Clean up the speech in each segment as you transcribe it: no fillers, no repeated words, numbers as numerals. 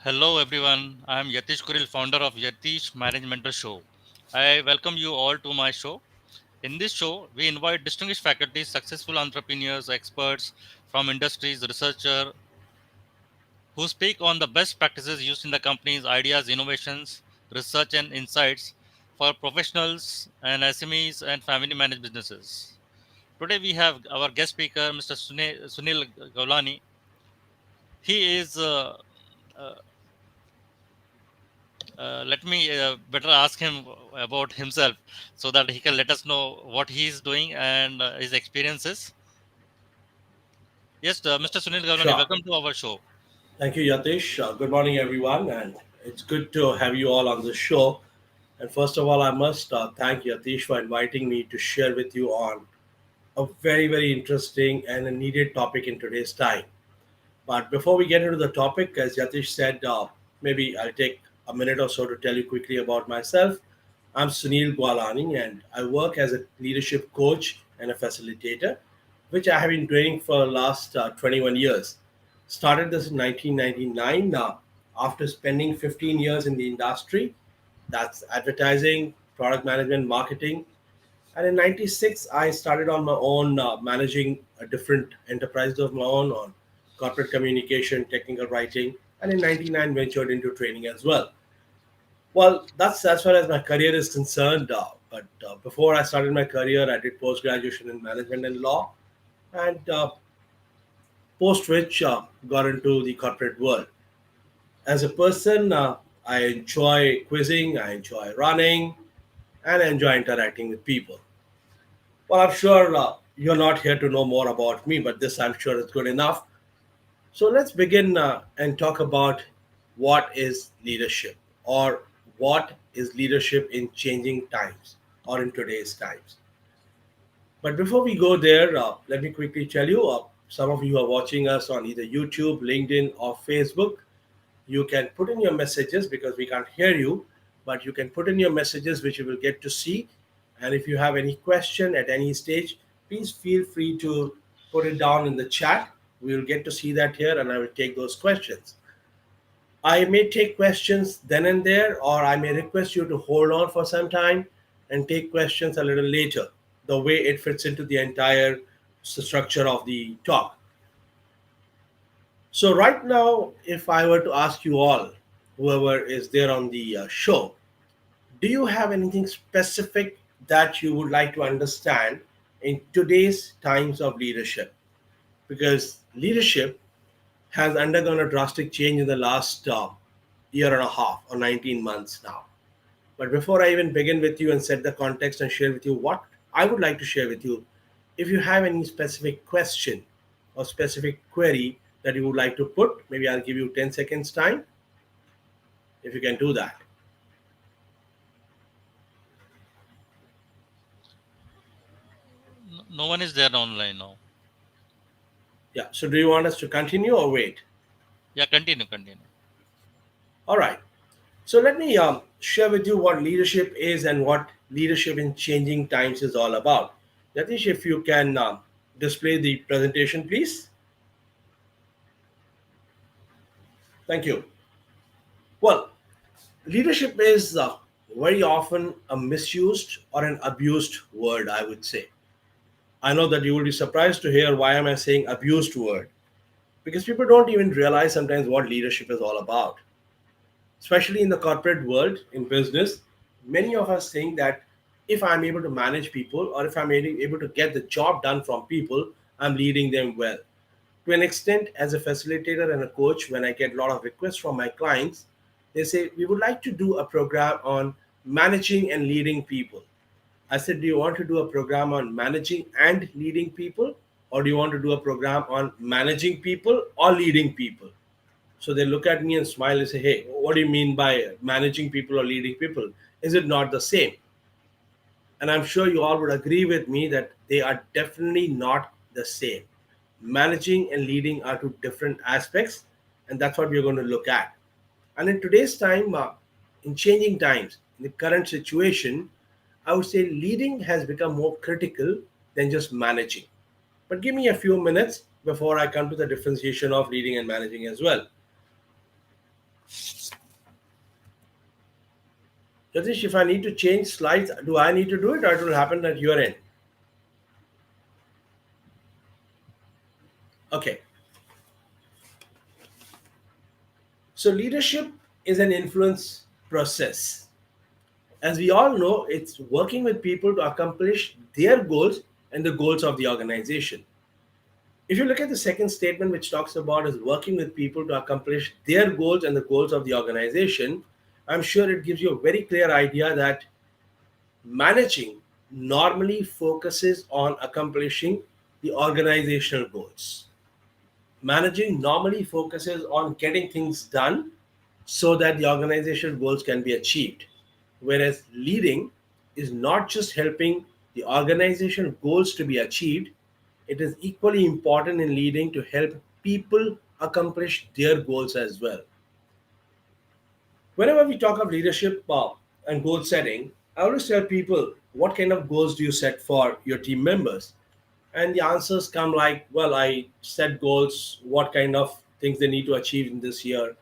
Hello everyone, I am Yatish Kuril, founder of Yatish Management Show. I welcome you all to my show. In this show, we invite distinguished faculty, successful entrepreneurs, experts from industries, researchers who speak on the best practices used in the company's ideas, innovations, research and insights for professionals and SMEs and family managed businesses. Today we have our guest speaker, Mr. Sunil Gwalani. He is uh, let me better ask him about himself so that he can let us know what he is doing and his experiences. Yes, Mr. Sunil Gavlani, Sure. welcome to our show. Thank you, Yatish. Good morning, everyone, and it's good to have you all on the show. And first of all, I must thank Yatish for inviting me to share with you on a very, very interesting and a needed topic in today's time. But before we get into the topic, as Yatish said, maybe I'll take a minute or so to tell you quickly about myself. I'm Sunil Gwalani, and I work as a leadership coach and a facilitator, which I have been doing for the last 21 years. Started this in 1999 after spending 15 years in the industry. That's advertising, product management, marketing. And in 96, I started on my own, managing a different enterprises of my own on corporate communication, technical writing. And in 99, ventured into training as well. Well, that's as far as my career is concerned. But before I started my career, I did post graduation in management and law, and post which got into the corporate world. As a person, I enjoy quizzing, I enjoy running, and I enjoy interacting with people. Well, I'm sure you're not here to know more about me, but this I'm sure is good enough. So let's begin and talk about what is leadership, or what is leadership in changing times or in today's times. But before we go there, let me quickly tell you, some of you are watching us on either YouTube, LinkedIn, or Facebook. You can put in your messages because we can't hear you, but you can put in your messages which you will get to see. And if you have any question at any stage, please feel free to put it down in the chat. We will get to see that here, and I will take those questions. I may take questions then and there, or I may request you to hold on for some time and take questions a little later, the way it fits into the entire structure of the talk. So, right now, if I were to ask you all, whoever is there on the show, do you have anything specific that you would like to understand in today's times of leadership? Because leadership has undergone a drastic change in the last year and a half or 19 months now. But before I even begin with you and set the context and share with you what I would like to share with you, if you have any specific question or specific query that you would like to put, maybe I'll give you 10 seconds time if you can do that. No one is there online now. Yeah. So do you want us to continue or wait? Yeah, continue. All right. So let me share with you what leadership is and what leadership in changing times is all about. Yatish, if you can display the presentation, please. Thank you. Well, leadership is very often a misused or an abused word, I would say. I know that you will be surprised to hear why am I saying abused word, because people don't even realize sometimes what leadership is all about. Especially in the corporate world, in business, many of us think that if I'm able to manage people or if I'm able to get the job done from people, I'm leading them well. To an extent, as a facilitator and a coach, when I get a lot of requests from my clients, they say, we would like to do a program on managing and leading people. I said, do you want to do a program on managing and leading people? Or do you want to do a program on managing people or leading people? So they look at me and smile and say, hey, what do you mean by managing people or leading people? Is it not the same? And I'm sure you all would agree with me that they are definitely not the same. Managing and leading are two different aspects, and that's what we're going to look at. And in today's time, in changing times, in the current situation, I would say leading has become more critical than just managing. But give me a few minutes before I come to the differentiation of leading and managing as well. Yatish, if I need to change slides, do I need to do it or it will happen at your end? Okay. So leadership is an influence process. As we all know, it's working with people to accomplish their goals and the goals of the organization. If you look at the second statement, which talks about is working with people to accomplish their goals and the goals of the organization, I'm sure it gives you a very clear idea that managing normally focuses on accomplishing the organizational goals. Managing normally focuses on getting things done so that the organizational goals can be achieved. Whereas leading is not just helping the organizational goals to be achieved, it is equally important in leading to help people accomplish their goals as well. Whenever we talk of leadership and goal setting, I always tell people, what kind of goals do you set for your team members? And the answers come like, well, I set goals, what kind of things they need to achieve in this year,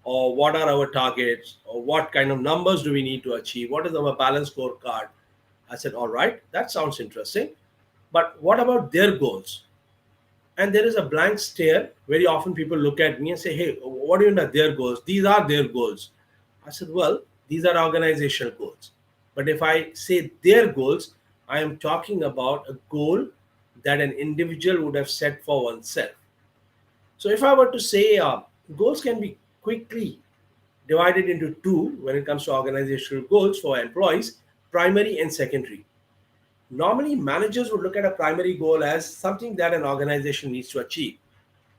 or what are our targets, or what kind of numbers do we need to achieve, what is our balance scorecard. I said, all right, that sounds interesting. But what about their goals? And there is a blank stare. Very often people look at me and say, hey, what do you mean their goals? These are their goals. I said, well, these are organizational goals. But if I say their goals, I am talking about a goal that an individual would have set for oneself. So if I were to say goals can be quickly divided into two when it comes to organizational goals for employees, primary and secondary. Normally, managers would look at a primary goal as something that an organization needs to achieve.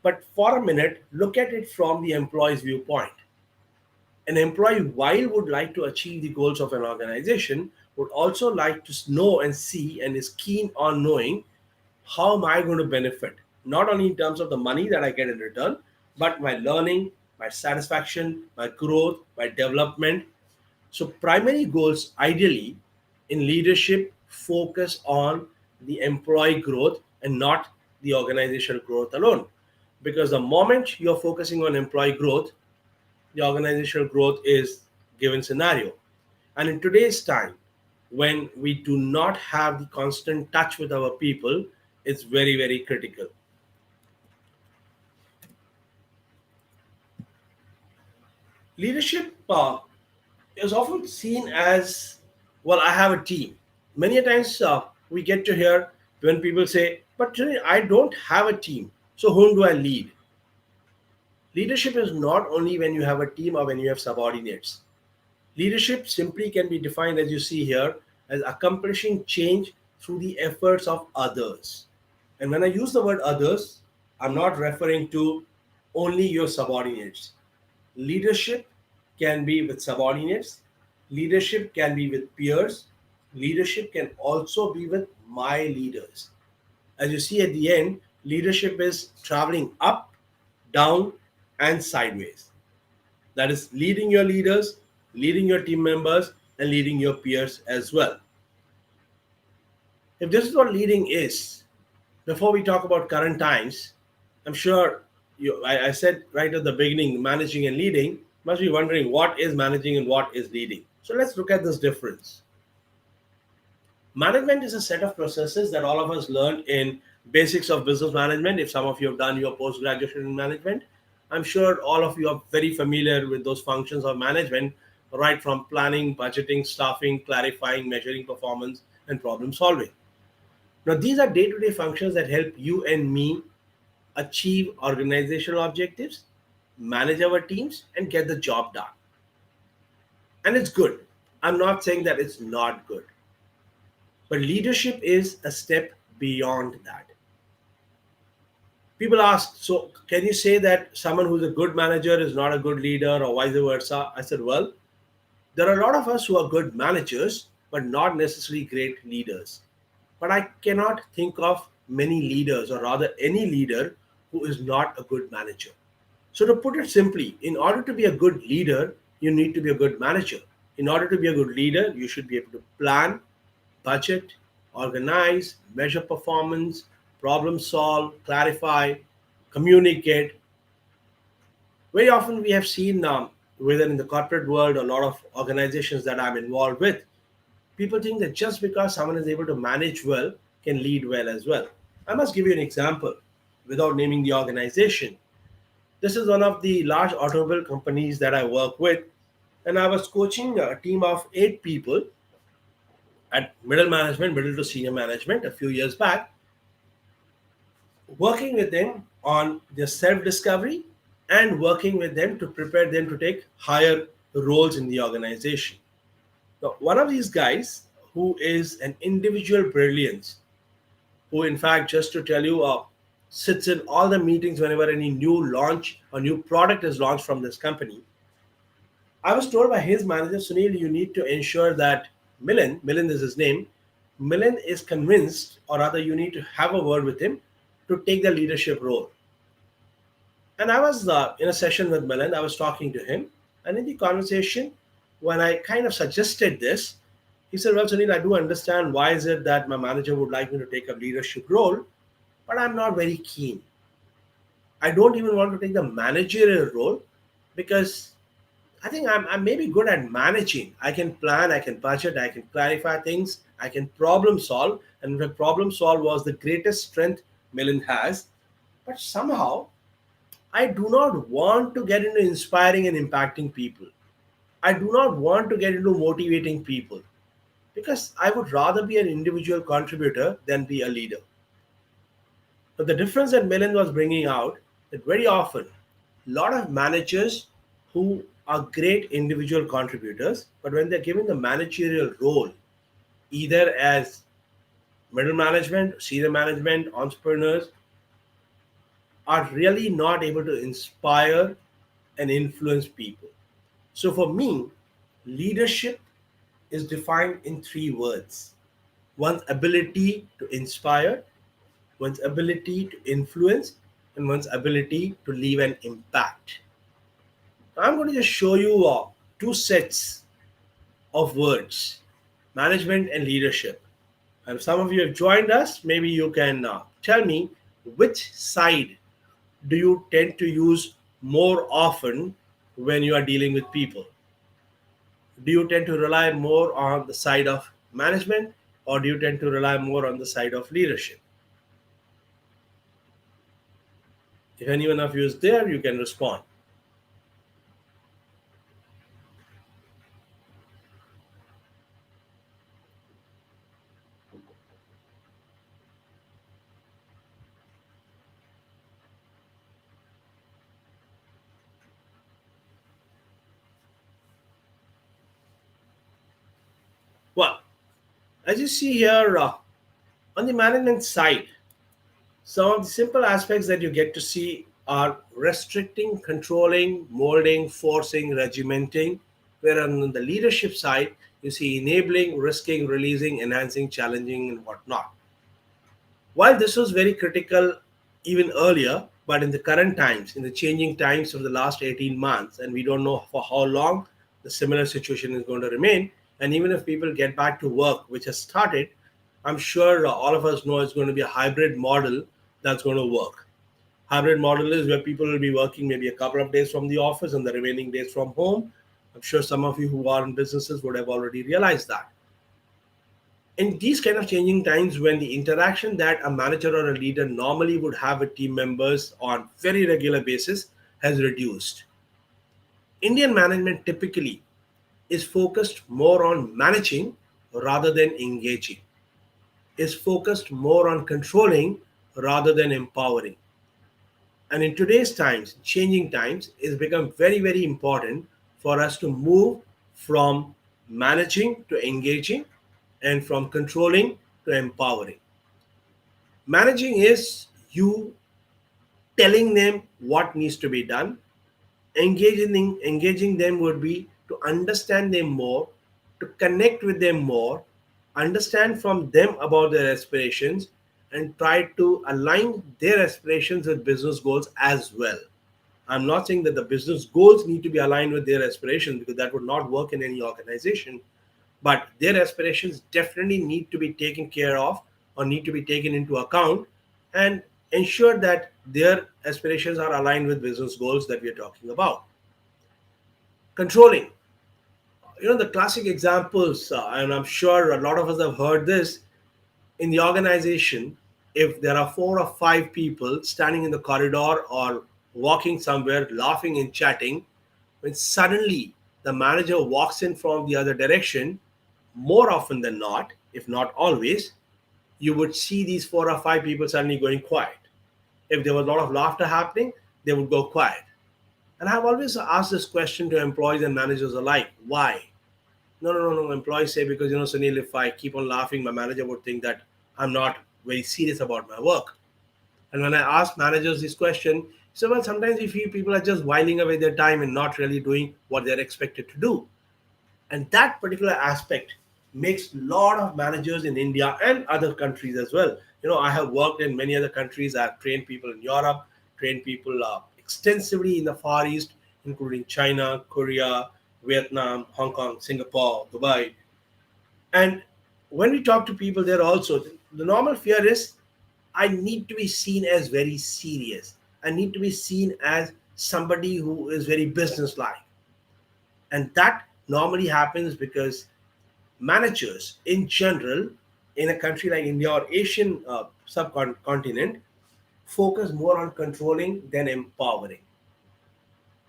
But for a minute, look at it from the employee's viewpoint. An employee, while would like to achieve the goals of an organization, would also like to know and see and is keen on knowing how am I going to benefit, not only in terms of the money that I get in return, but my learning, my satisfaction, my growth, my development. So, primary goals ideally in leadership focus on the employee growth and not the organizational growth alone. Because the moment you're focusing on employee growth, the organizational growth is given scenario. And in today's time, when we do not have the constant touch with our people, it's very, very critical. Leadership is often seen as, well, I have a team. Many a times we get to hear when people say, but Sunil, I don't have a team, so whom do I lead? Leadership is not only when you have a team or when you have subordinates. Leadership simply can be defined, as you see here, as accomplishing change through the efforts of others. And when I use the word others, I'm not referring to only your subordinates. Leadership can be with subordinates, leadership can be with peers, leadership can also be with my leaders. As you see at the end, leadership is traveling up, down, and sideways. That is leading your leaders, leading your team members, and leading your peers as well. If this is what leading is, before we talk about current times, I'm sure I said right at the beginning, managing and leading, must be wondering what is managing and what is leading. So let's look at this difference. Management is a set of processes that all of us learned in basics of business management. If some of you have done your post graduation in management, I'm sure all of you are very familiar with those functions of management, right from planning, budgeting, staffing, clarifying, measuring performance, and problem solving. Now, these are day to day functions that help you and me achieve organizational objectives, manage our teams, and get the job done. And it's good. I'm not saying that it's not good. But leadership is a step beyond that. People ask, so can you say that someone who's a good manager is not a good leader or vice versa? I said, well, there are a lot of us who are good managers, but not necessarily great leaders. But I cannot think of many leaders, or rather any leader, who is not a good manager. So, to put it simply, in order to be a good leader, you need to be a good manager. In order to be a good leader, you should be able to plan, budget, organize, measure performance, problem solve, clarify, communicate. Very often we have seen whether in the corporate world or a lot of organizations that I'm involved with, people think that just because someone is able to manage well can lead well as well. I must give you an example without naming the organization. This is one of the large automobile companies that I work with, and I was coaching a team of 8 people at middle management, middle to senior management a few years back, working with them on their self discovery and working with them to prepare them to take higher roles in the organization. Now, one of these guys who is an individual brilliance, who, in fact, just to tell you, sits in all the meetings whenever any new launch or new product is launched from this company. I was told by his manager, Sunil, you need to ensure that Milind is his name, Milind is convinced, or rather, you need to have a word with him to take the leadership role. And I was in a session with Milind, I was talking to him, and in the conversation, when I kind of suggested this, he said, well, Sunil, I do understand why is it that my manager would like me to take a leadership role, but I'm not very keen. I don't even want to take the managerial role because I think I'm maybe good at managing. I can plan, I can budget, I can clarify things, I can problem solve. And the problem solve was the greatest strength Millen has. But somehow, I do not want to get into inspiring and impacting people. I do not want to get into motivating people because I would rather be an individual contributor than be a leader. But the difference that Millen was bringing out that very often, a lot of managers who are great individual contributors, but when they're given the managerial role, either as middle management, senior management, entrepreneurs, are really not able to inspire and influence people. So for me, leadership is defined in 3 words: one's ability to inspire, one's ability to influence, and one's ability to leave an impact. I'm going to just show you 2 sets of words: management and leadership. And if some of you have joined us, maybe you can tell me which side do you tend to use more often when you are dealing with people? Do you tend to rely more on the side of management or do you tend to rely more on the side of leadership? If anyone of you is there, you can respond. Well, as you see here, on the management side, some of the simple aspects that you get to see are restricting, controlling, molding, forcing, regimenting. Where on the leadership side, you see enabling, risking, releasing, enhancing, challenging, and whatnot. While this was very critical even earlier, but in the current times, in the changing times of the last 18 months, and we don't know for how long the similar situation is going to remain, and even if people get back to work, which has started, I'm sure all of us know it's going to be a hybrid model that's going to work. Hybrid model is where people will be working maybe a couple of days from the office and the remaining days from home. I'm sure some of you who are in businesses would have already realized that. In these kind of changing times when the interaction that a manager or a leader normally would have with team members on very regular basis has reduced, Indian management typically is focused more on managing rather than engaging, is focused more on controlling rather than empowering. And in today's times, changing times, it's become very, very important for us to move from managing to engaging and from controlling to empowering. Managing is you telling them what needs to be done. Engaging them would be to understand them more, to connect with them more, understand from them about their aspirations, and try to align their aspirations with business goals as well. I'm not saying that the business goals need to be aligned with their aspirations because that would not work in any organization. But their aspirations definitely need to be taken care of or need to be taken into account and ensure that their aspirations are aligned with business goals that we are talking about. Controlling. The classic examples, and I'm sure a lot of us have heard this in the organization. If there are 4 or 5 people standing in the corridor or walking somewhere, laughing and chatting, when suddenly the manager walks in from the other direction, more often than not, if not always, you would see these 4 or 5 people suddenly going quiet. If there was a lot of laughter happening, they would go quiet. And I've always asked this question to employees and managers alike: why? No, no, no, no. Employees say, because, Sunil, if I keep on laughing, my manager would think that I'm not very serious about my work. And when I ask managers this question, so well, sometimes we feel people are just whiling away their time and not really doing what they're expected to do. And that particular aspect makes a lot of managers in India and other countries as well. I have worked in many other countries. I've trained people in Europe, trained people extensively in the Far East, including China, Korea, Vietnam, Hong Kong, Singapore, Dubai. And when we talk to people there also, the normal fear is, I need to be seen as very serious. I need to be seen as somebody who is very businesslike. And that normally happens because managers in general in a country like India or Asian subcontinent focus more on controlling than empowering.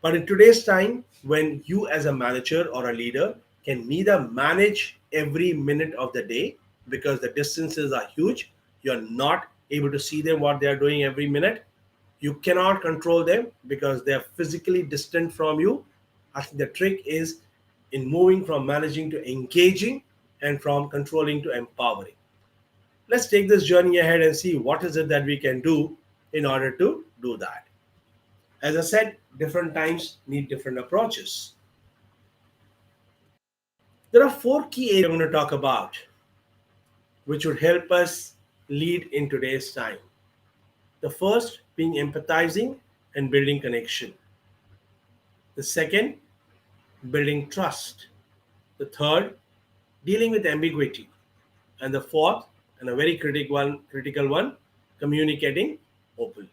But in today's time, when you as a manager or a leader can neither manage every minute of the day because the distances are huge, you're not able to see them what they are doing every minute. You cannot control them because they are physically distant from you. I think the trick is in moving from managing to engaging and from controlling to empowering. Let's take this journey ahead and see what is it that we can do in order to do that. As I said, different times need different approaches. There are 4 key areas I'm going to talk about which would help us lead in today's time. The first being empathizing and building connection. The second, building trust. The third, dealing with ambiguity. And the fourth, and a very critical one, communicating openly.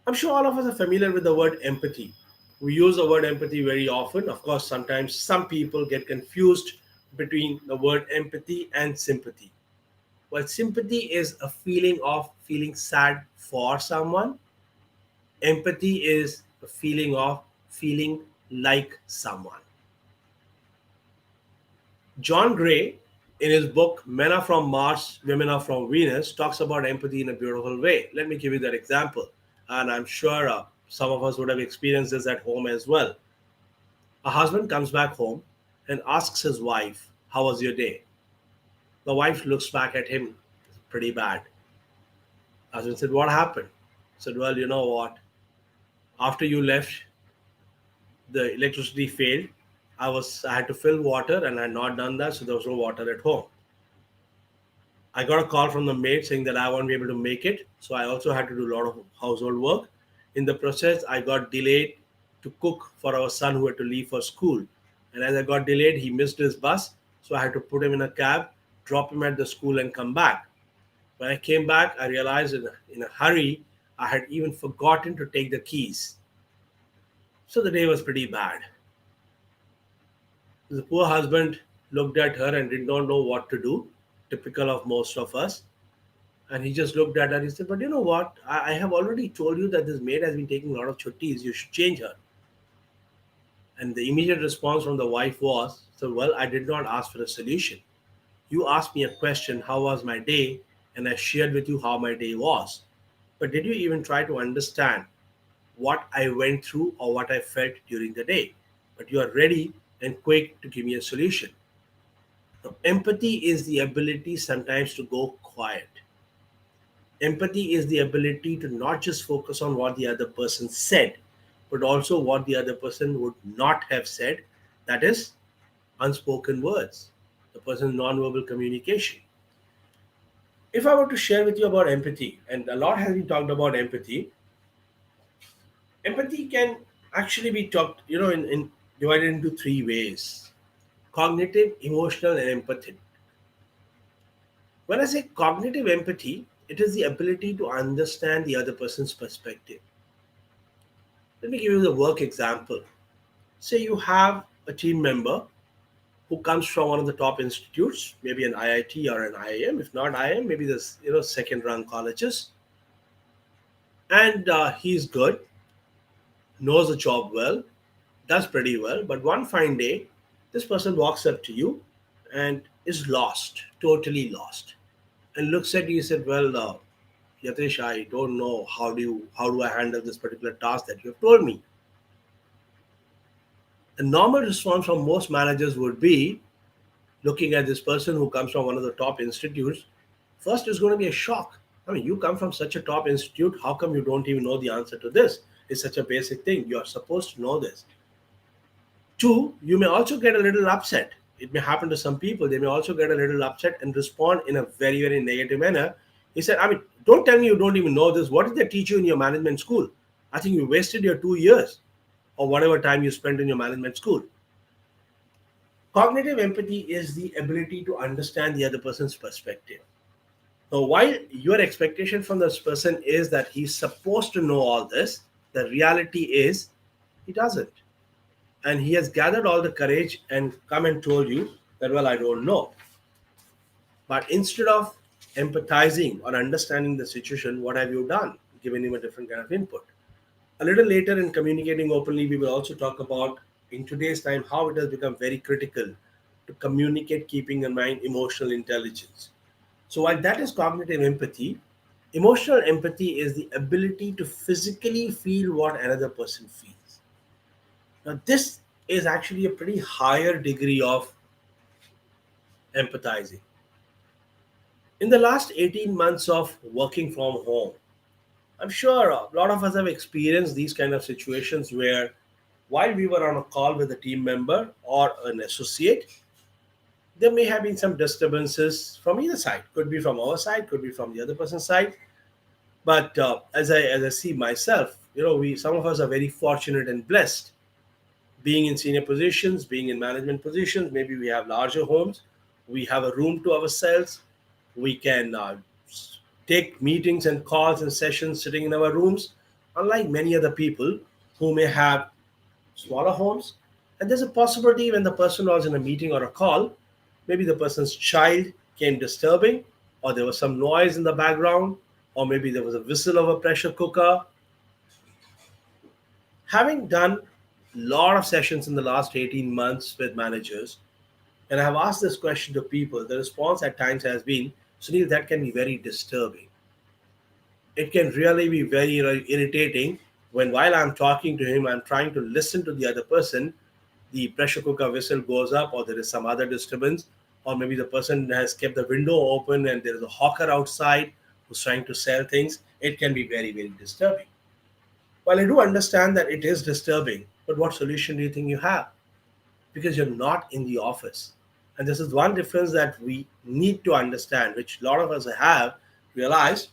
I'm sure all of us are familiar with the word empathy. We use the word empathy very often. Of course, sometimes some people get confused between the word empathy and sympathy. Well, sympathy is a feeling of feeling sad for someone. Empathy is a feeling of feeling like someone. John Gray, in his book Men Are From Mars, Women Are From Venus, talks about empathy in a beautiful way. Let me give you that example. And I'm sure some of us would have experienced this at home as well. A husband comes back home and asks his wife, "How was your day?" The wife looks back at him, "Pretty bad." Husband said, "What happened?" Said, "Well, you know what? After you left, the electricity failed. I had to fill water and I had not done that, so there was no water at home. I got a call from the maid saying that I won't be able to make it. So I also had to do a lot of household work. In the process, I got delayed to cook for our son who had to leave for school. And as I got delayed, he missed his bus. So I had to put him in a cab, drop him at the school, and come back. When I came back, I realized in a hurry, I had even forgotten to take the keys. So the day was pretty bad. The poor husband looked at her and did not know what to do, typical of most of us. And he just looked at her. He said, "But you know what? I have already told you that this maid has been taking a lot of chuttis. You should change her." And the immediate response from the wife was, "So, well, I did not ask for a solution. You asked me a question, how was my day? And I shared with you how my day was. But did you even try to understand what I went through or what I felt during the day? But you are ready and quick to give me a solution." Now, empathy is the ability sometimes to go quiet. Empathy is the ability to not just focus on what the other person said, but also what the other person would not have said. That is unspoken words, the person's nonverbal communication. If I were to share with you about empathy, and a lot has been talked about empathy, empathy can actually be talked, in divided into 3 ways: cognitive, emotional, and empathic. When I say cognitive empathy, it is the ability to understand the other person's perspective. Let me give you the work example. Say you have a team member who comes from one of the top institutes, maybe an IIT or an IIM. If not IIM, maybe there's second run colleges, and he's good, knows the job well, does pretty well. But one fine day, this person walks up to you and is lost, totally lost, and looks at you and said, "Well, Yatish, I don't know how do I handle this particular task that you have told me." A normal response from most managers would be, looking at this person who comes from one of the top institutes, first is going to be a shock. I mean, you come from such a top institute, how come you don't even know the answer to this? It's such a basic thing. You are supposed to know this. Two, you may also get a little upset. It may happen to some people. They may also get a little upset and respond in a very, very negative manner. He said, I mean, don't tell me you don't even know this. What did they teach you in your management school? I think you wasted your 2 years or whatever time you spent in your management school. Cognitive empathy is the ability to understand the other person's perspective. Now, while your expectation from this person is that he's supposed to know all this, the reality is he doesn't. And he has gathered all the courage and come and told you that, well, I don't know. But instead of empathizing or understanding the situation, what have you done? Given him a different kind of input. A little later in communicating openly, we will also talk about in today's time how it has become very critical to communicate, keeping in mind emotional intelligence. So, while that is cognitive empathy, emotional empathy is the ability to physically feel what another person feels. Now, this is actually a pretty higher degree of empathizing. In the last 18 months of working from home, I'm sure a lot of us have experienced these kind of situations where while we were on a call with a team member or an associate, there may have been some disturbances from either side. Could be from our side, could be from the other person's side. But as I see myself, we some of us are very fortunate and blessed, being in senior positions, being in management positions. Maybe we have larger homes, we have a room to ourselves, we can take meetings and calls and sessions sitting in our rooms, unlike many other people who may have smaller homes. And there's a possibility when the person was in a meeting or a call, maybe the person's child came disturbing, or there was some noise in the background, or maybe there was a whistle of a pressure cooker. Having done a lot of sessions in the last 18 months with managers, and I have asked this question to people, the response at times has been, Sunil, that can be very disturbing. It can really be very irritating when while I'm talking to him, I'm trying to listen to the other person, the pressure cooker whistle goes up, or there is some other disturbance, or maybe the person has kept the window open and there is a hawker outside who's trying to sell things. It can be very, very disturbing. While I do understand that it is disturbing, but what solution do you think you have? Because you're not in the office. And this is one difference that we need to understand, which a lot of us have realized,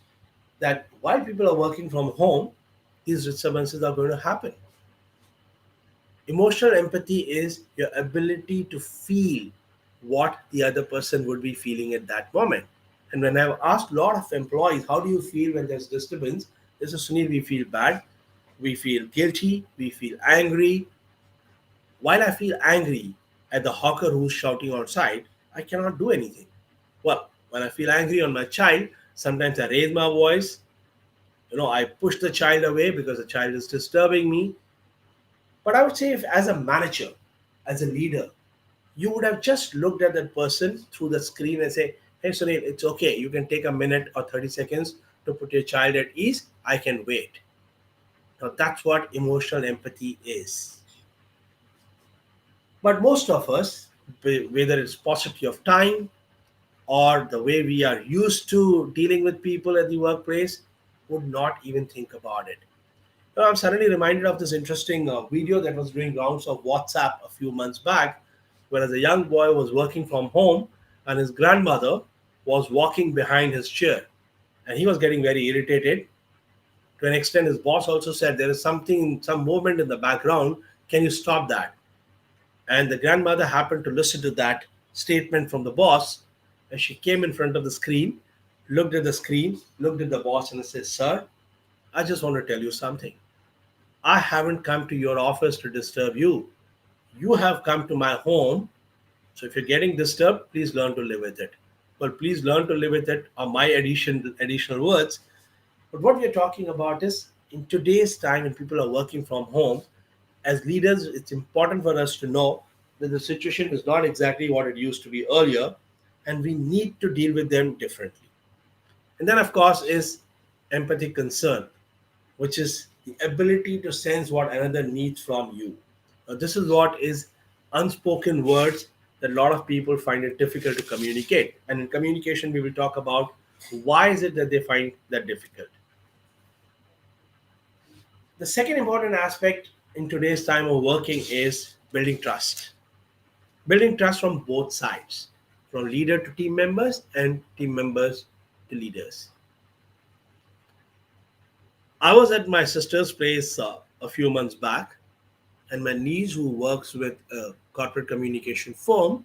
that while people are working from home, these disturbances are going to happen. Emotional empathy is your ability to feel what the other person would be feeling at that moment. And when I've asked a lot of employees, how do you feel when there's disturbance? This is Sunil, we feel bad, we feel guilty, we feel angry. While I feel angry at the hawker who's shouting outside, I cannot do anything. Well, when I feel angry on my child, sometimes I raise my voice. I push the child away because the child is disturbing me. But I would say, if as a manager, as a leader, you would have just looked at that person through the screen and say, hey, Sunil, it's okay. You can take a minute or 30 seconds to put your child at ease. I can wait. Now, that's what emotional empathy is. But most of us, whether it's paucity of time or the way we are used to dealing with people at the workplace, would not even think about it. Now, I'm suddenly reminded of this interesting video that was doing rounds of WhatsApp a few months back, whereas a young boy was working from home and his grandmother was walking behind his chair. And he was getting very irritated. To an extent, his boss also said, there is something, some movement in the background. Can you stop that? And the grandmother happened to listen to that statement from the boss. And she came in front of the screen, looked at the screen, looked at the boss, and said, Sir, I just want to tell you something. I haven't come to your office to disturb you. You have come to my home, so if you're getting disturbed, please learn to live with it. Well, please learn to live with it are my additional words. But what we're talking about is in today's time when people are working from home, as leaders, it's important for us to know that the situation is not exactly what it used to be earlier, and we need to deal with them differently. And then, of course, is empathy concern, which is the ability to sense what another needs from you. Now, this is what is unspoken words that a lot of people find it difficult to communicate. And in communication, we will talk about why is it that they find that difficult. The second important aspect in today's time of working is building trust. Building trust from both sides, from leader to team members and team members to leaders. I was at my sister's place a few months back, and my niece, who works with a corporate communication firm,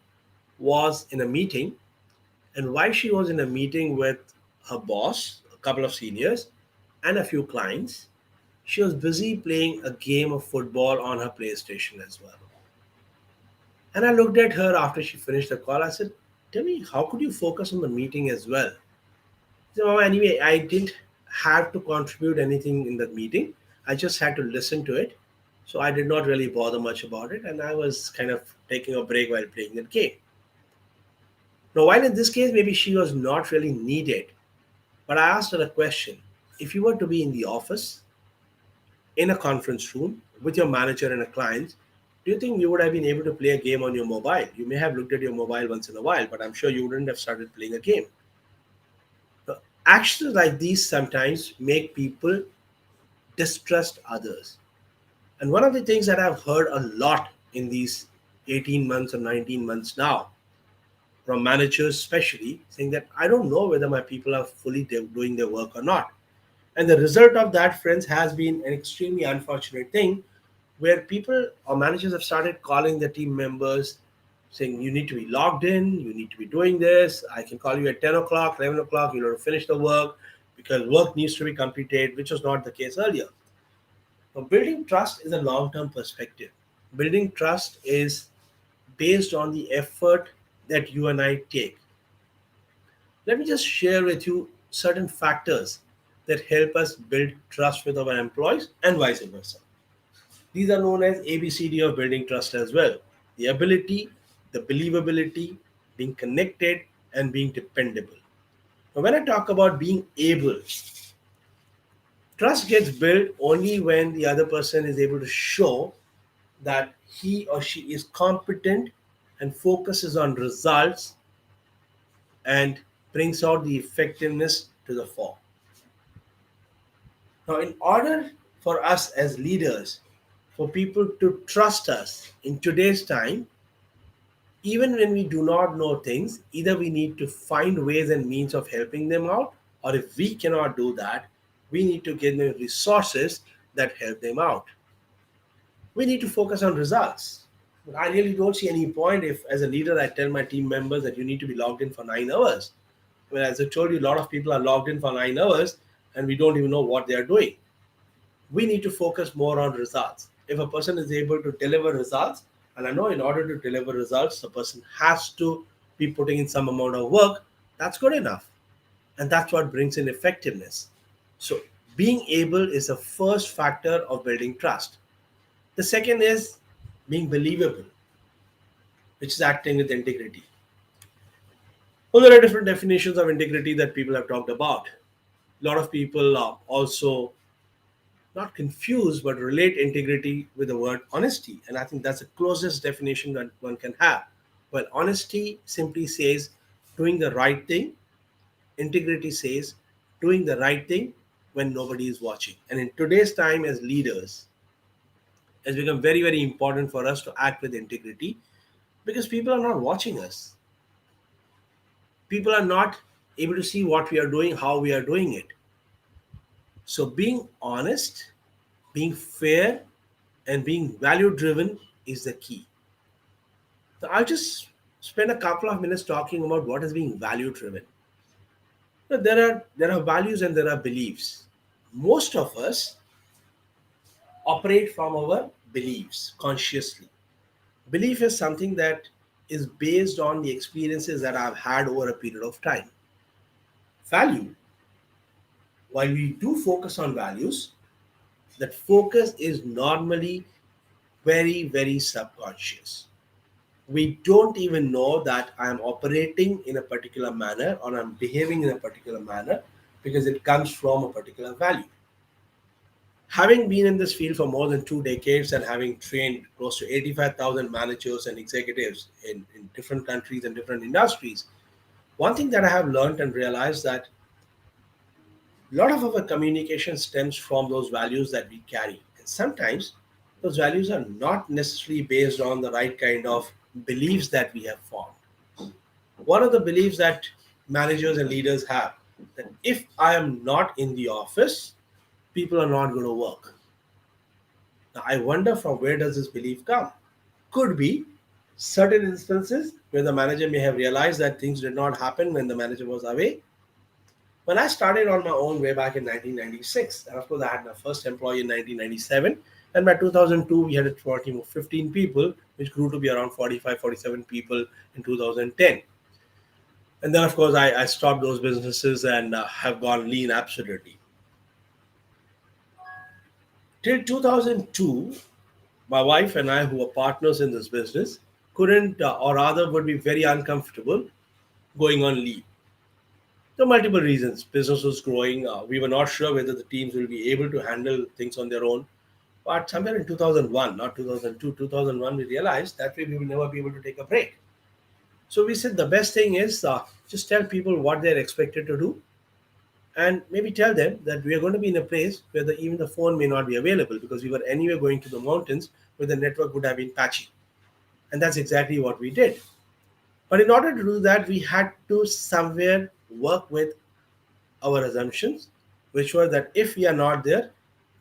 was in a meeting. And while she was in a meeting with her boss, a couple of seniors, and a few clients, she was busy playing a game of football on her PlayStation as well. And I looked at her after she finished the call. I said, "Tell me, how could you focus on the meeting as well?" So anyway, I didn't have to contribute anything in the meeting. I just had to listen to it. So I did not really bother much about it, and I was kind of taking a break while playing the game. Now, while in this case, maybe she was not really needed, but I asked her a question. If you were to be in the office, in a conference room, with your manager and a client, do you think you would have been able to play a game on your mobile? You may have looked at your mobile once in a while, but I'm sure you wouldn't have started playing a game. Actions like these sometimes make people distrust others. And one of the things that I've heard a lot in these 18 months or 19 months now, from managers especially, saying that I don't know whether my people are fully doing their work or not. And the result of that, friends, has been an extremely unfortunate thing where people or managers have started calling their team members saying, "You need to be logged in, you need to be doing this. I can call you at 10 o'clock, 11 o'clock, you know, to finish the work because work needs to be completed," which was not the case earlier. Now, building trust is a long term perspective. Building trust is based on the effort that you and I take. Let me just share with you certain factors that help us build trust with our employees and vice versa. These are known as ABCD of building trust as well. The ability, the believability, being connected, and being dependable. Now, when I talk about being able, trust gets built only when the other person is able to show that he or she is competent and focuses on results and brings out the effectiveness to the fore. Now, in order for us as leaders, for people to trust us in today's time, even when we do not know things, either we need to find ways and means of helping them out, or if we cannot do that, we need to give them resources that help them out. We need to focus on results. But I really don't see any point if, as a leader, I tell my team members that you need to be logged in for 9 hours. Well, as I told you, a lot of people are logged in for 9 hours and we don't even know what they are doing. We need to focus more on results. If a person is able to deliver results, and I know in order to deliver results, the person has to be putting in some amount of work, that's good enough. And that's what brings in effectiveness. So, being able is the first factor of building trust. The second is being believable, which is acting with integrity. Well, there are different definitions of integrity that people have talked about. A lot of people also not confuse but relate integrity with the word honesty, and I think that's the closest definition that one can have. Well, honesty simply says doing the right thing. Integrity says doing the right thing when nobody is watching. And in today's time, as leaders, it's become very, very important for us to act with integrity because people are not watching us. People are not able to see what we are doing, how we are doing it. So being honest, being fair, and being value driven is the key. So I'll just spend a couple of minutes talking about what is being value driven. There are values and there are beliefs. Most of us operate from our beliefs consciously. Belief is something that is based on the experiences that I've had over a period of time. Value, while we do focus on values, that focus is normally very, very subconscious. We don't even know that I'm operating in a particular manner or I'm behaving in a particular manner because it comes from a particular value. Having been in this field for more than 2 decades and having trained close to 85,000 managers and executives in different countries and different industries, one thing that I have learned and realized that a lot of our communication stems from those values that we carry. And sometimes those values are not necessarily based on the right kind of beliefs that we have formed. One of the beliefs that managers and leaders have that if I am not in the office, people are not going to work. Now, I wonder from where does this belief come? Could be certain instances where the manager may have realized that things did not happen when the manager was away. When I started on my own way back in 1996, and of course I had my first employee in 1997, and by 2002 we had a team of 15 people, which grew to be around 45, 47 people in 2010. And then of course I stopped those businesses and have gone lean absolutely. Till 2002, my wife and I, who were partners in this business, couldn't, or rather would be very uncomfortable going on leave. There are multiple reasons. Business was growing. We were not sure whether the teams will be able to handle things on their own. But somewhere in 2001, not 2002, 2001, we realized that way we will never be able to take a break. So we said the best thing is just tell people what they're expected to do and maybe tell them that we are going to be in a place where even the phone may not be available because we were anyway going to the mountains where the network would have been patchy. And that's exactly what we did. But in order to do that, we had to somewhere work with our assumptions, which were that if we are not there,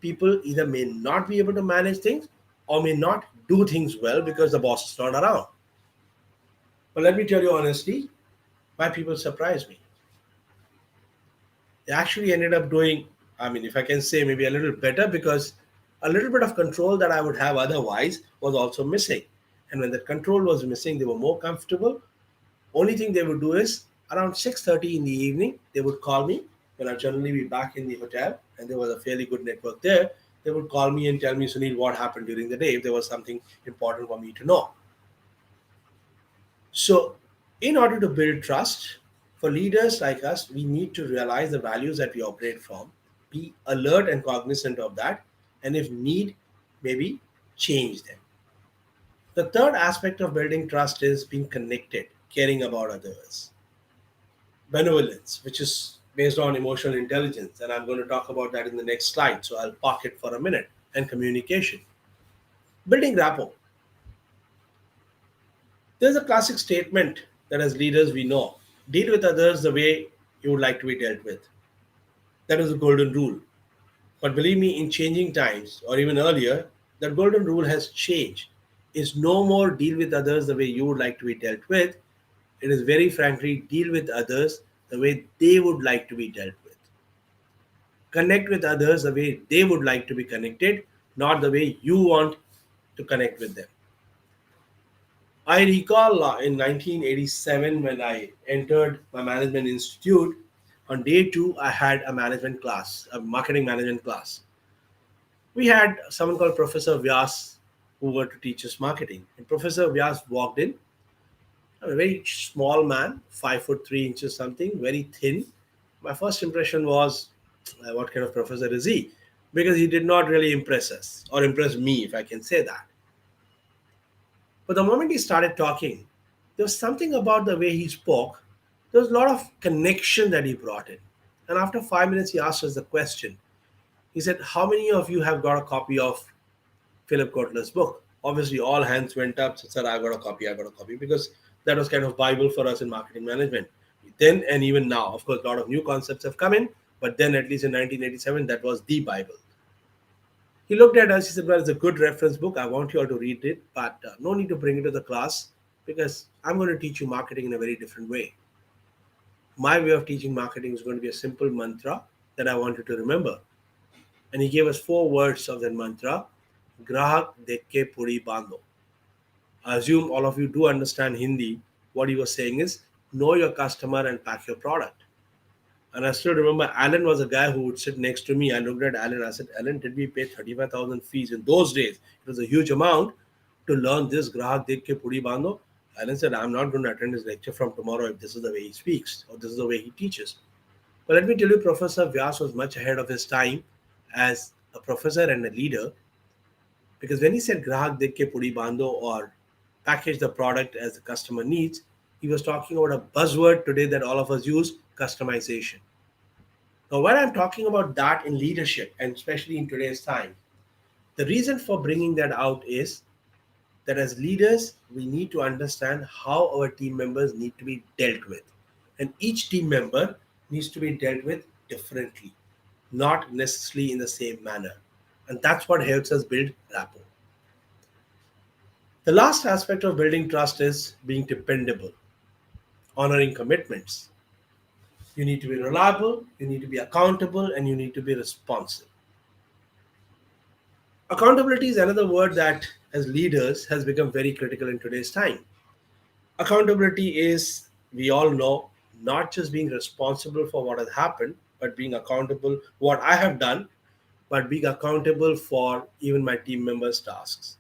people either may not be able to manage things or may not do things well because the boss is not around. But let me tell you honestly, my people surprised me. They actually ended up doing, I mean, if I can say, maybe a little better because a little bit of control that I would have otherwise was also missing. And when that control was missing, they were more comfortable. Only thing they would do is around 6:30 in the evening, they would call me when I generally be back in the hotel and there was a fairly good network there. They would call me and tell me, Sunil, what happened during the day if there was something important for me to know. So, in order to build trust, for leaders like us, we need to realize the values that we operate from, be alert and cognizant of that, and if need, maybe change them. The third aspect of building trust is being connected, caring about others. Benevolence, which is based on emotional intelligence, and I'm going to talk about that in the next slide, so I'll park it for a minute, and communication. Building rapport. There's a classic statement that as leaders we know deal with others the way you would like to be dealt with. That is the golden rule. But believe me, in changing times, or even earlier, that golden rule has changed. It's no more deal with others the way you would like to be dealt with. It is very frankly deal with others the way they would like to be dealt with. Connect with others the way they would like to be connected, not the way you want to connect with them. I recall in 1987 when I entered my management institute, on day two, I had a management class, a marketing management class. We had someone called Professor Vyas who were to teach us marketing. And Professor Vyas walked in, a very small man, 5 foot 3 inches something, very thin. My first impression was, what kind of professor is he? Because he did not really impress us or impress me, if I can say that. But the moment he started talking, there was something about the way he spoke. There was a lot of connection that he brought in. And after 5 minutes, he asked us the question. He said, how many of you have got a copy of Philip Kotler's book? Obviously, all hands went up. Said, I got a copy, I got a copy. Because that was kind of Bible for us in marketing management. Then and even now, of course, a lot of new concepts have come in. But then, at least in 1987, that was the Bible. He looked at us. He said, well, it's a good reference book. I want you all to read it, but no need to bring it to the class because I'm going to teach you marketing in a very different way. My way of teaching marketing is going to be a simple mantra that I want you to remember. And he gave us 4 words of that mantra: Grahak dekke puri bando. I assume all of you do understand Hindi. What he was saying is know your customer and pack your product. And I still remember Alan was a guy who would sit next to me. I looked at Alan. I said, Alan, did we pay 35,000 fees in those days? It was a huge amount to learn this grahak dekh ke puri bando. Alan said, I'm not going to attend his lecture from tomorrow if this is the way he speaks or this is the way he teaches. But let me tell you, Professor Vyas was much ahead of his time as a professor and a leader, because when he said grahak dekh ke puri bando or package the product as the customer needs, he was talking about a buzzword today that all of us use, customization. Now, when I'm talking about that in leadership, and especially in today's time, the reason for bringing that out is that as leaders, we need to understand how our team members need to be dealt with. And each team member needs to be dealt with differently, not necessarily in the same manner. And that's what helps us build rapport. The last aspect of building trust is being dependable, honoring commitments. You need to be reliable, you need to be accountable, and you need to be responsive. Accountability is another word that, as leaders, has become very critical in today's time. Accountability is, we all know, not just being responsible for what has happened, but being accountable what I have done, but being accountable for even my team members' tasks.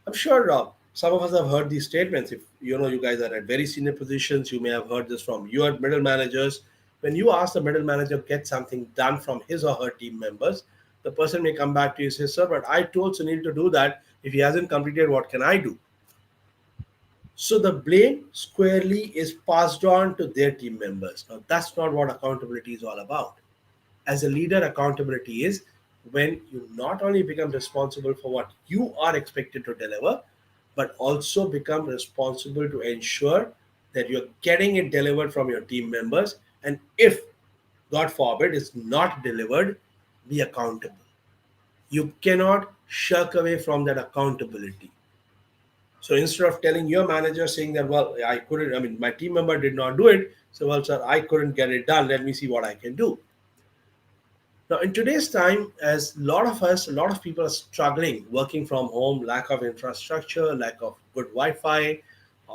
I'm sure some of us have heard these statements. If you guys are at very senior positions, you may have heard this from your middle managers. When you ask the middle manager to get something done from his or her team members, the person may come back to you and say, "Sir, but I told Sunil to do that. If he hasn't completed, what can I do?" So the blame squarely is passed on to their team members. Now, that's not what accountability is all about. As a leader, accountability is when you not only become responsible for what you are expected to deliver, but also become responsible to ensure that you're getting it delivered from your team members. And if, God forbid, it's not delivered, be accountable. You cannot shirk away from that accountability. So instead of telling your manager saying that, well, I couldn't, I mean, my team member did not do it. So, well, sir, I couldn't get it done. Let me see what I can do. Now, in today's time, as a lot of people are struggling working from home, lack of infrastructure, lack of good Wi Fi,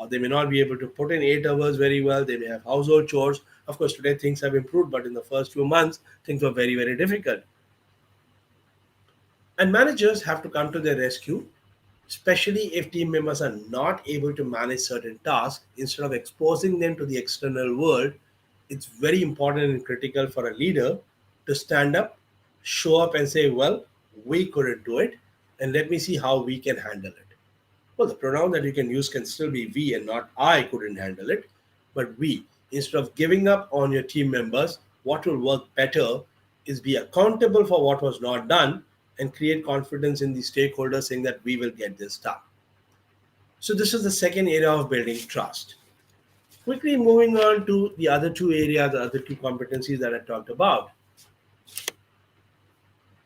they may not be able to put in 8 hours very well. They may have household chores. Of course, today things have improved, but in the first few months, things were very, very difficult. And managers have to come to their rescue, especially if team members are not able to manage certain tasks. Instead of exposing them to the external world, it's very important and critical for a leader to stand up, show up, and say, well, we couldn't do it, and let me see how we can handle it. Well, the pronoun that you can use can still be we and not I couldn't handle it, but we. Instead of giving up on your team members, what will work better is be accountable for what was not done and create confidence in the stakeholders saying that we will get this done. So, this is the second area of building trust. Quickly moving on to the other two areas, the other two competencies that I talked about.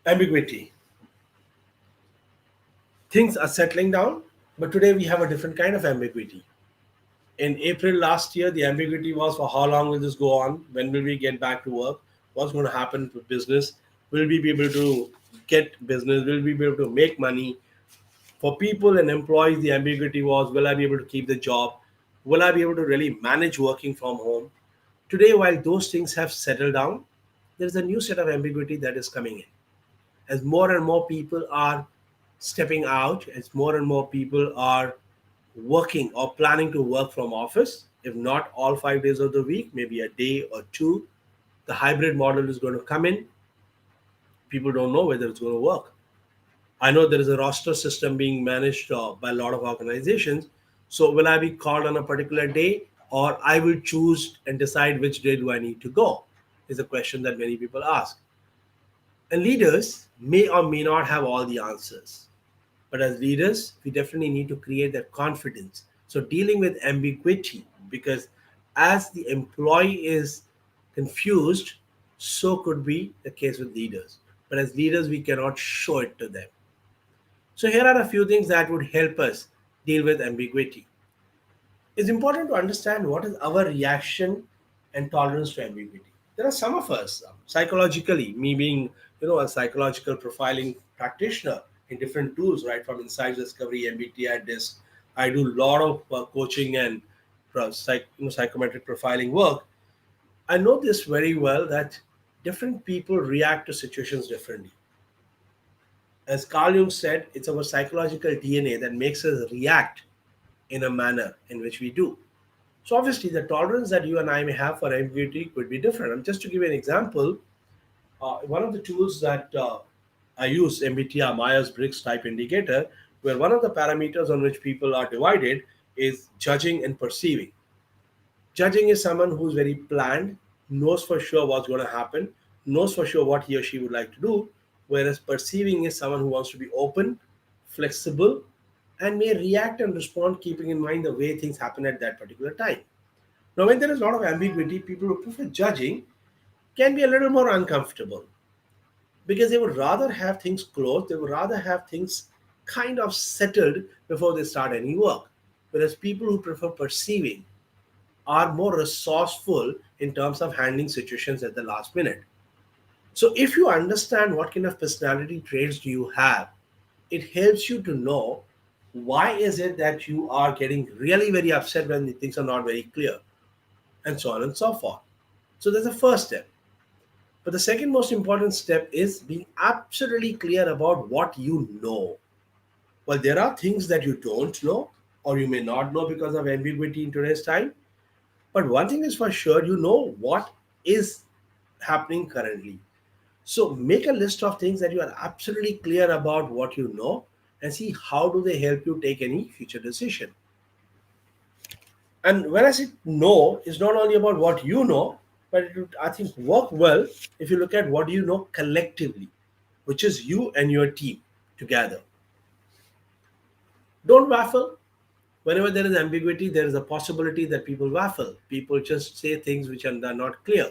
Ambiguity. Things are settling down, but today we have a different kind of ambiguity. In April last year, the ambiguity was for how long will this go on? When will we get back to work? What's going to happen to business? Will we be able to get business? Will we be able to make money? For people and employees, the ambiguity was, will I be able to keep the job? Will I be able to really manage working from home? Today, while those things have settled down, there's a new set of ambiguity that is coming in. As more and more people are stepping out, as more and more people are working or planning to work from office, if not all 5 days of the week, maybe a day or two, the hybrid model is going to come in. People don't know whether it's going to work. I know there is a roster system being managed by a lot of organizations. So will I be called on a particular day, or I will choose and decide which day do I need to go? Is a question that many people ask. And leaders may or may not have all the answers. But as leaders, we definitely need to create that confidence. So dealing with ambiguity, because as the employee is confused, so could be the case with leaders. But as leaders, we cannot show it to them. So here are a few things that would help us deal with ambiguity. It's important to understand what is our reaction and tolerance to ambiguity. There are some of us, psychologically, me being a psychological profiling practitioner, in different tools, right? From insights discovery, MBTI disc. I do a lot of coaching and psychometric profiling work. I know this very well that different people react to situations differently. As Carl Jung said, it's our psychological DNA that makes us react in a manner in which we do. So obviously, the tolerance that you and I may have for ambiguity could be different. And just to give you an example, one of the tools that I use, MBTI Myers Briggs type indicator, where one of the parameters on which people are divided is judging and perceiving. Judging is someone who's very planned, knows for sure what's going to happen, knows for sure what he or she would like to do, whereas perceiving is someone who wants to be open, flexible, and may react and respond keeping in mind the way things happen at that particular time. Now, when there is a lot of ambiguity, people who prefer judging can be a little more uncomfortable because they would rather have things closed, they would rather have things kind of settled before they start any work. Whereas people who prefer perceiving are more resourceful in terms of handling situations at the last minute. So, if you understand what kind of personality traits do you have, it helps you to know why is it that you are getting really very upset when the things are not very clear, and so on and so forth. So, that's the first step. But the second most important step is being absolutely clear about what you know. Well, there are things that you don't know or you may not know because of ambiguity in today's time. But one thing is for sure, you know what is happening currently. So make a list of things that you are absolutely clear about what you know and see how do they help you take any future decision. And when I say know, it's not only about what you know, but it would, I think, work well if you look at what you know collectively, which is you and your team together. Don't waffle. Whenever there is ambiguity, there is a possibility that people waffle. People just say things which are not clear.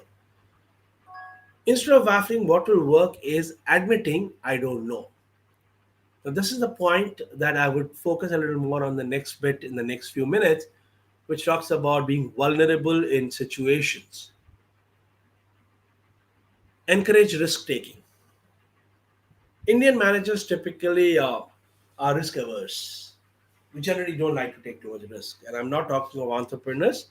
Instead of waffling, what will work is admitting I don't know. Now, this is the point that I would focus a little more on the next bit in the next few minutes, which talks about being vulnerable in situations. Encourage risk taking. Indian managers typically are risk averse. We generally don't like to take too much risk. And I'm not talking of entrepreneurs.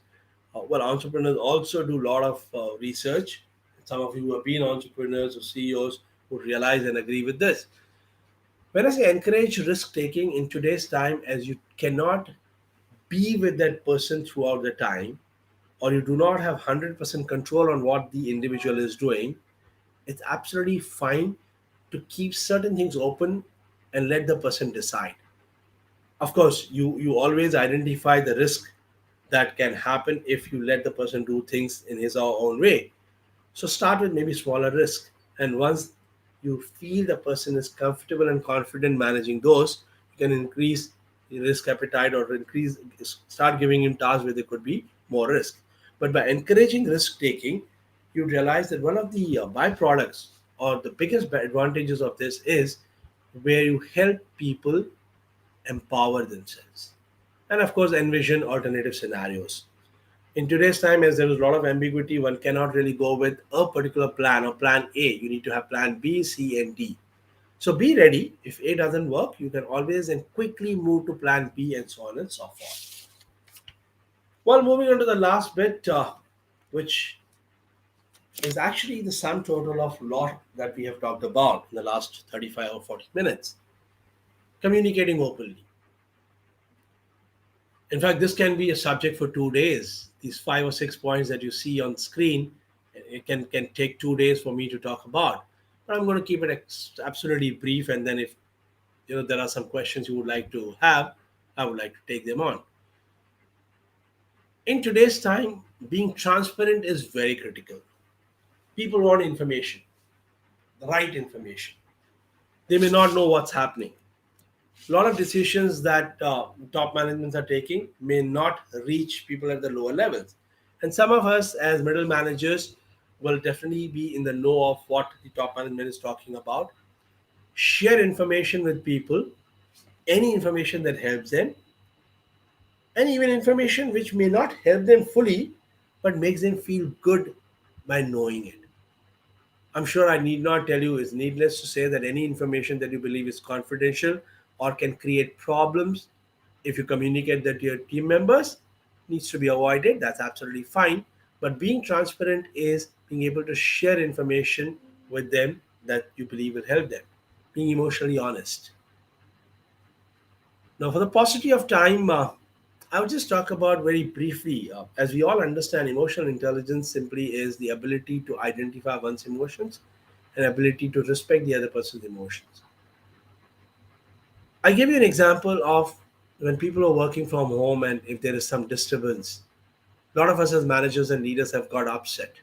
Well, entrepreneurs also do a lot of research. Some of you who have been entrepreneurs or CEOs would realize and agree with this. When I say encourage risk taking in today's time, as you cannot be with that person throughout the time, or you do not have 100% control on what the individual is doing, it's absolutely fine to keep certain things open and let the person decide. Of course, you always identify the risk that can happen if you let the person do things in his or own way. So start with maybe smaller risk. And once you feel the person is comfortable and confident managing those, you can increase the risk appetite or increase start giving him tasks where there could be more risk. But by encouraging risk taking, you realize that one of the byproducts or the biggest advantages of this is where you help people empower themselves. And of course, envision alternative scenarios. In today's time, as there is a lot of ambiguity, one cannot really go with a particular plan or plan A. You need to have plan B, C, and D. So be ready. If A doesn't work, you can always and quickly move to plan B and so on and so forth. Well, moving on to the last bit, which is actually the sum total of lot that we have talked about in the last 35 or 40 minutes. Communicating openly. In fact, this can be a subject for 2 days. These 5 or 6 points that you see on screen, it can take 2 days for me to talk about. But I'm going to keep it absolutely brief, and then if there are some questions you would like to have, I would like to take them on. In today's time, being transparent is very critical. People want information, the right information. They may not know what's happening. A lot of decisions that top managements are taking may not reach people at the lower levels. And some of us, as middle managers, will definitely be in the know of what the top management is talking about. Share information with people, any information that helps them, and even information which may not help them fully, but makes them feel good by knowing it. I'm sure I need not tell you, it's needless to say that any information that you believe is confidential or can create problems if you communicate that to your team members needs to be avoided. That's absolutely fine. But being transparent is being able to share information with them that you believe will help them. Being emotionally honest. Now, for the paucity of time, I would just talk about very briefly. As we all understand, emotional intelligence simply is the ability to identify one's emotions and ability to respect the other person's emotions. I give you an example of when people are working from home and if there is some disturbance. A lot of us as managers and leaders have got upset.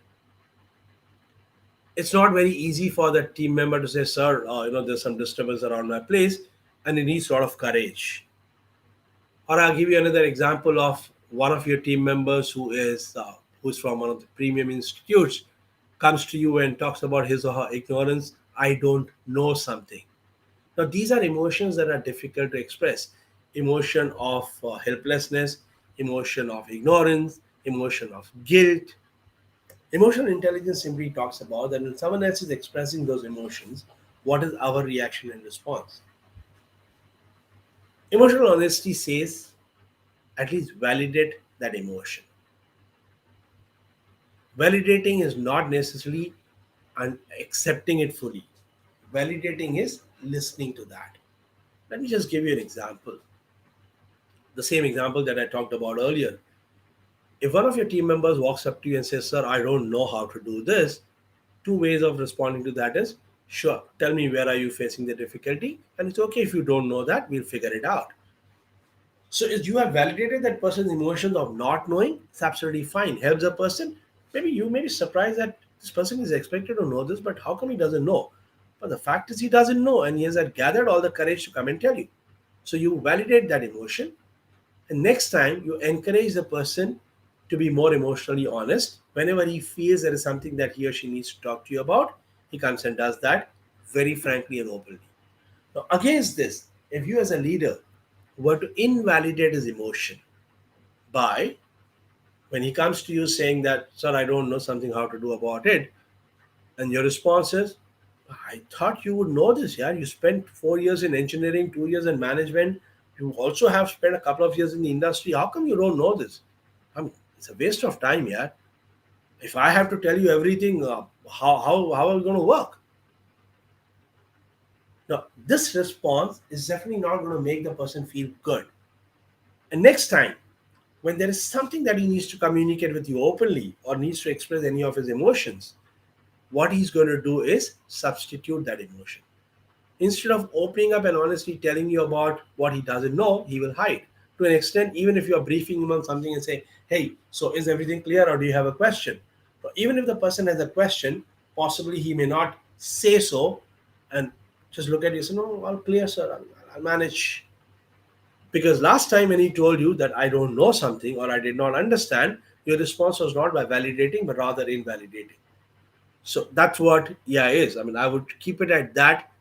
It's not very easy for the team member to say, "Sir, there's some disturbance around my place," and it needs a lot of courage. Or I'll give you another example of one of your team members who's from one of the premium institutes comes to you and talks about his or her ignorance. I don't know something. Now these are emotions that are difficult to express. Emotion of helplessness, emotion of ignorance, emotion of guilt. Emotional intelligence simply talks about that when someone else is expressing those emotions, what is our reaction and response? Emotional honesty says at least validate that emotion. Validating is not necessarily accepting it fully. Validating is listening to that. Let me just give you an example. The same example that I talked about earlier. If one of your team members walks up to you and says, "Sir, I don't know how to do this," two ways of responding to that is, "Sure, tell me where are you facing the difficulty? And it's okay if you don't know that, we'll figure it out." So if you have validated that person's emotions of not knowing, it's absolutely fine. Helps a person. Maybe you may be surprised that this person is expected to know this, but how come he doesn't know? But the fact is he doesn't know and he has gathered all the courage to come and tell you. So you validate that emotion, and next time you encourage the person to be more emotionally honest. Whenever he feels there is something that he or she needs to talk to you about, he comes and does that very frankly and openly. Now, against this, if you as a leader were to invalidate his emotion by when he comes to you saying that, "Sir, I don't know something how to do about it," and your response is, "I thought you would know this, yeah. You spent 4 years in engineering, 2 years in management. You also have spent a couple of years in the industry. How come you don't know this? It's a waste of time, yeah. If I have to tell you everything, how are we going to work?" Now, this response is definitely not going to make the person feel good. And next time, when there is something that he needs to communicate with you openly or needs to express any of his emotions, what he's going to do is substitute that emotion. Instead of opening up and honestly telling you about what he doesn't know, he will hide. To an extent, even if you're briefing him on something and say, "Hey, so is everything clear or do you have a question?" So even if the person has a question, possibly he may not say so and just look at you and say, "No, all clear, sir. I'll manage." Because last time when he told you that I don't know something or I did not understand, your response was not by validating but rather invalidating. So that's what yeah is. I mean, I would keep it at that.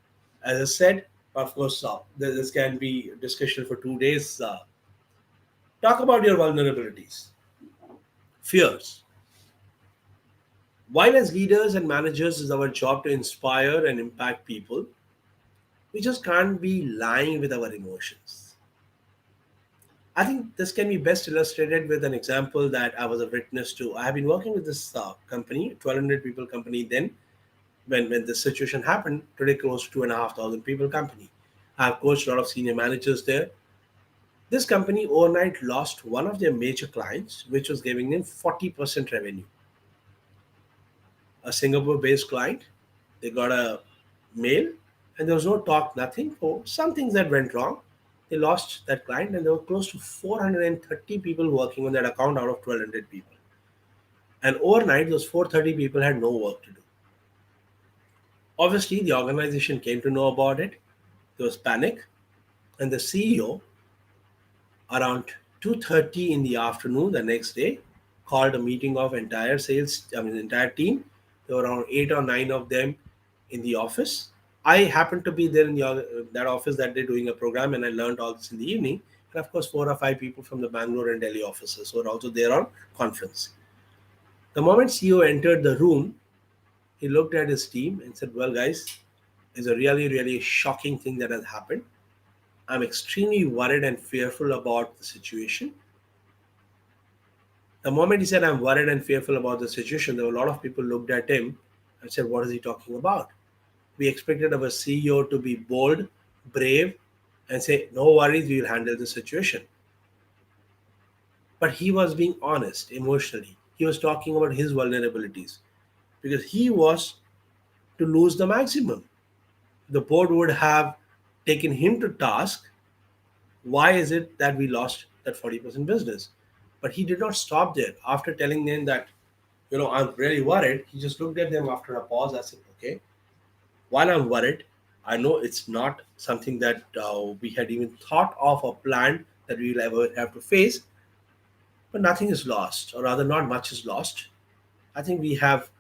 As I said, of course, this can be discussion for 2 days. Talk about your vulnerabilities, fears. While as leaders and managers, it's our job to inspire and impact people, we just can't be lying with our emotions. I think this can be best illustrated with an example that I was a witness to. I have been working with this company, 1,200 people company then, when this situation happened, today close to 2,500 people company. I've coached a lot of senior managers there. This company overnight lost one of their major clients, which was giving them 40% revenue. A Singapore based client, they got a mail and there was no talk, nothing. For some things that went wrong, they lost that client and there were close to 430 people working on that account out of 1,200 people. And overnight, those 430 people had no work to do. Obviously, the organization came to know about it. There was panic, and the CEO, around 2:30 in the afternoon the next day, called a meeting of entire sales, I mean, entire team. There were around 8 or 9 of them in the office. I happened to be there in that office that day doing a program, and I learned all this in the evening. And of course, 4 or 5 people from the Bangalore and Delhi offices were also there on conference. The moment CEO entered the room, He looked at his team and said, "Well, guys, it's a really, really shocking thing that has happened. I'm extremely worried and fearful about the situation." The moment he said, "I'm worried and fearful about the situation," there were a lot of people looked at him and said, "What is he talking about?" We expected our CEO to be bold, brave, and say, "No worries, we will handle the situation." But he was being honest emotionally. He was talking about his vulnerabilities because he was to lose the maximum. The board would have taken him to task. Why is it that we lost that 40% business? But he did not stop there. After telling them that, I'm really worried, he just looked at them after a pause. I said, "Okay, while I'm worried, I know it's not something that we had even thought of or planned that we will ever have to face, but nothing is lost, or rather, not much is lost. I think we have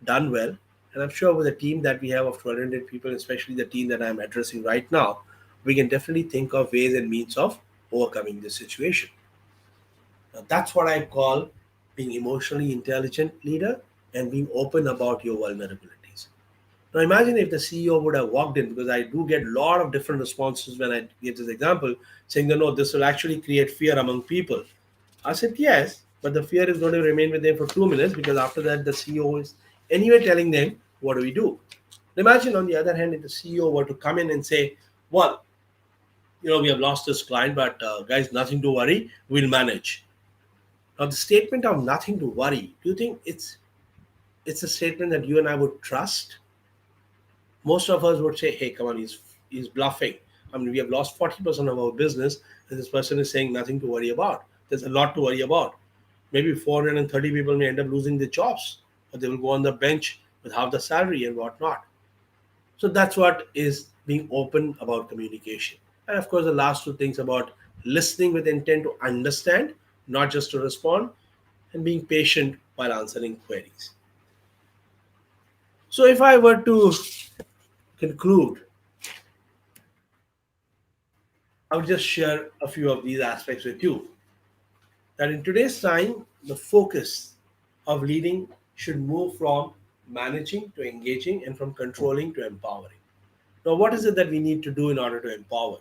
done well. And I'm sure with the team that we have of 1,200 people, especially the team that I'm addressing right now, we can definitely think of ways and means of overcoming this situation." Now, that's what I call being emotionally intelligent leader and being open about your vulnerabilities. Now imagine if the CEO would have walked in, because I do get a lot of different responses when I give this example, saying that no, this will actually create fear among people. I said yes, but the fear is going to remain with them for 2 minutes, because after that the CEO is anyway telling them what do we do. Imagine on the other hand, if the CEO were to come in and say, "Well, we have lost this client, but guys, nothing to worry, we'll manage." Now the statement of "nothing to worry," do you think it's a statement that you and I would trust? Most of us would say, "Hey, come on, he's bluffing. I mean, we have lost 40% of our business, and this person is saying nothing to worry about." There's a lot to worry about. Maybe 430 people may end up losing their jobs, or they will go on the bench with half the salary and whatnot. So that's what is being open about communication. And of course, the last two things about listening with intent to understand, not just to respond, and being patient while answering queries. So if I were to conclude, I would just share a few of these aspects with you. That in today's time, the focus of leading should move from managing to engaging, and from controlling to empowering. Now, what is it that we need to do in order to empower?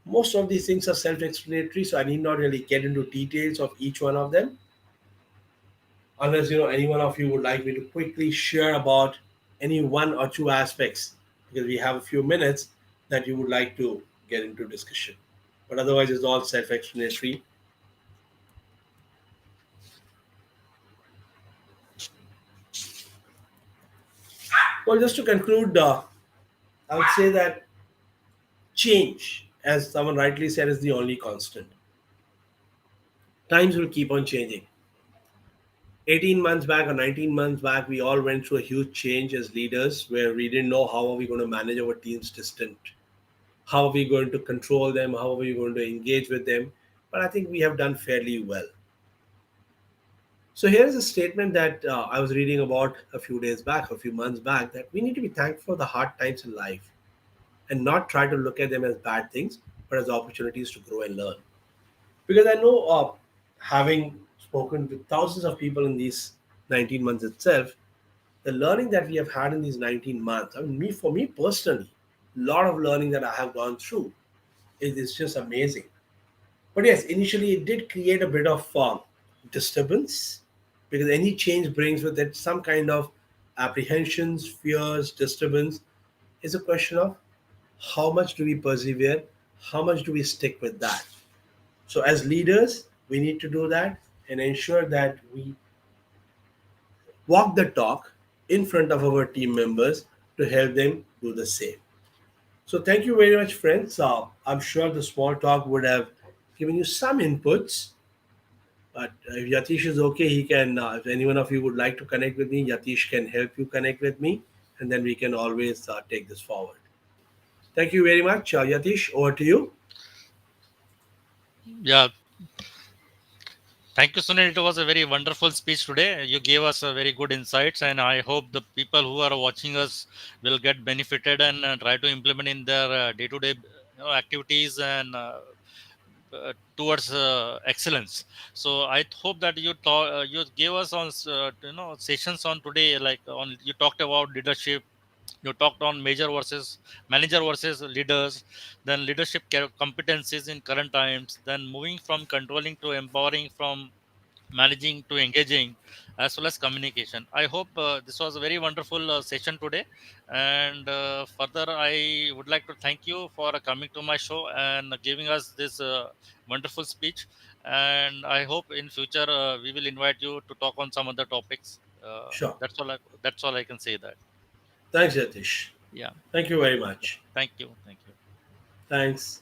Most of these things are self explanatory, so I need not really get into details of each one of them, unless any one of you would like me to quickly share about any one or two aspects, because we have a few minutes that you would like to get into discussion. But otherwise, it's all self explanatory. Well, just to conclude, I would say that change, as someone rightly said, is the only constant. Times will keep on changing. 18 months back or 19 months back, we all went through a huge change as leaders, where we didn't know how are we going to manage our teams distant, how are we going to control them, how are we going to engage with them. But I think we have done fairly well. So here is a statement that I was reading about a few days back, a few months back, that we need to be thankful for the hard times in life and not try to look at them as bad things, but as opportunities to grow and learn. Because I know, having spoken with thousands of people in these 19 months itself, the learning that we have had in these 19 months, I mean, for me personally, a lot of learning that I have gone through, it is just amazing. But yes, initially it did create a bit of disturbance, because any change brings with it some kind of apprehensions, fears, disturbance. It's a question of how much do we persevere, how much do we stick with that. So as leaders, we need to do that and ensure that we walk the talk in front of our team members to help them do the same. So thank you very much, friends. I'm sure the small talk would have given you some inputs. But if Yatish is okay, he can. If anyone of you would like to connect with me, Yatish can help you connect with me, and then we can always take this forward. Thank you very much, Yatish. Over to you. Yeah, thank you, Sunil. It was a very wonderful speech today. You gave us a very good insights, and I hope the people who are watching us will get benefited and try to implement in their day-to-day activities and towards excellence. So I hope that you gave us on sessions on today, like on you talked about leadership, you talked on major versus manager versus leaders, then leadership competencies in current times, then moving from controlling to empowering, from managing to engaging, as well as communication. I hope this was a very wonderful session today. And further, I would like to thank you for coming to my show and giving us this wonderful speech. And I hope in future we will invite you to talk on some other topics. Sure. That's all I can say. That Thanks, Yatish. yeah, Thank you very yeah. much. Thank you, thank you. Thanks.